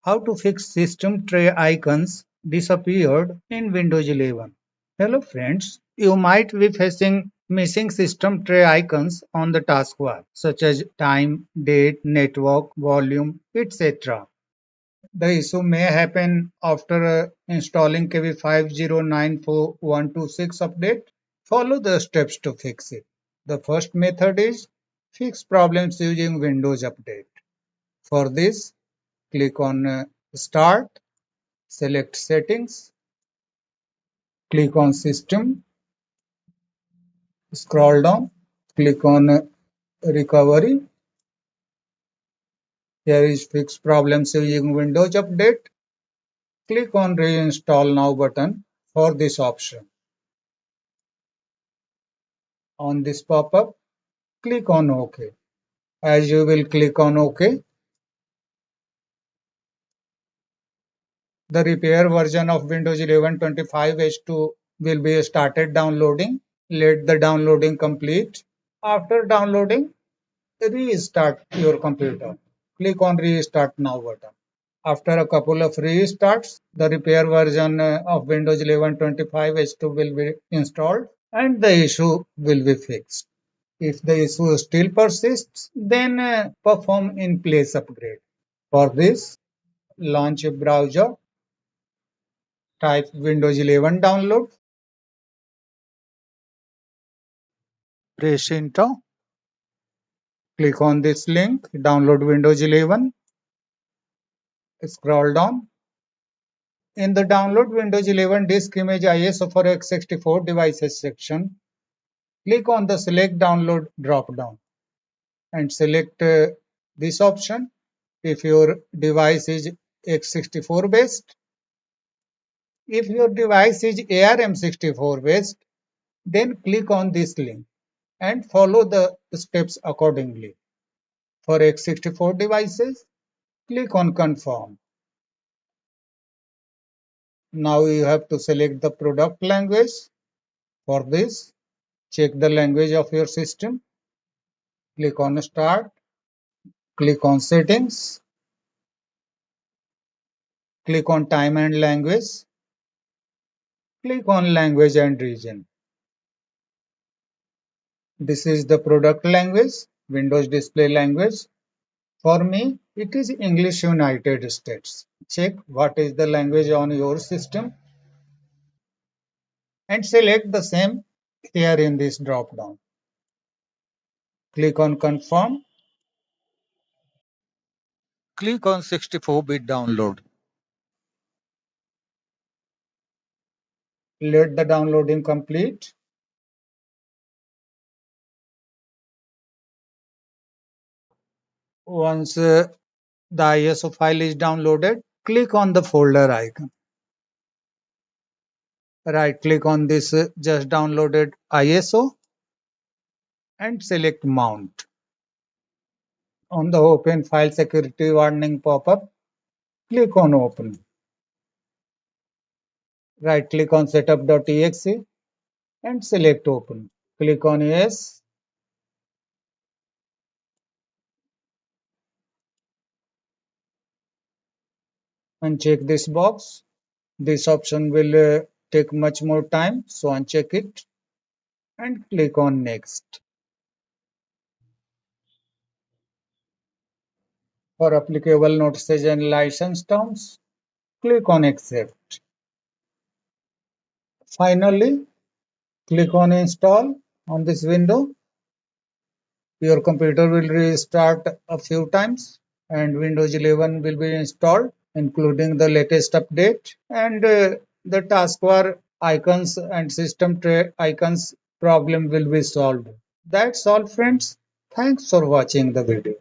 How to fix system tray icons disappeared in Windows 11. Hello friends, you might be facing missing system tray icons on the taskbar such as time, date, network, volume, etc. The issue may happen after installing KB5094126 update. Follow the steps to fix it. The first method is fix problems using Windows Update. For this, click on Start, select Settings, click on System, scroll down, click on Recovery. Here is Fix Problems using Windows Update. Click on Reinstall Now button for this option. On this pop-up, click on OK. As you will click on OK, the repair version of Windows 11 25H2 will be started downloading. Let the downloading complete. After downloading, restart your computer. Click on Restart Now button. After a couple of restarts, the repair version of Windows 11 25H2 will be installed and the issue will be fixed. If the issue still persists, then perform in place upgrade. For this, launch a browser, type Windows 11 download, press enter, click on this link, download Windows 11, scroll down. In the download Windows 11 disk image ISO for x64 devices section, click on the select download drop down and select this option if your device is x64 based. If your device is ARM64 based, then click on this link and follow the steps accordingly. For x64 devices, click on confirm. Now you have to select the product language. For this, check the language of your system. Click on start. Click on settings. Click on time and language. Click on language and region. This is the product language, Windows display language. For me, it is English United States. Check what is the language on your system and select the same here in this drop down. Click on confirm. Click on 64-bit download. Let the downloading complete. Once the ISO file is downloaded, click on the folder icon. Right click on this just downloaded ISO and select mount. On the open file security warning pop-up, click on open. Right click on setup.exe and select open. Click on yes. Uncheck this box. This option will take much more time, so uncheck it and click on next. For applicable notices and license terms, click on accept. Finally, click on install on this window. Your computer will restart a few times and Windows 11 will be installed, including the latest update, and the taskbar icons and system tray icons problem will be solved. That's all friends. Thanks for watching the video.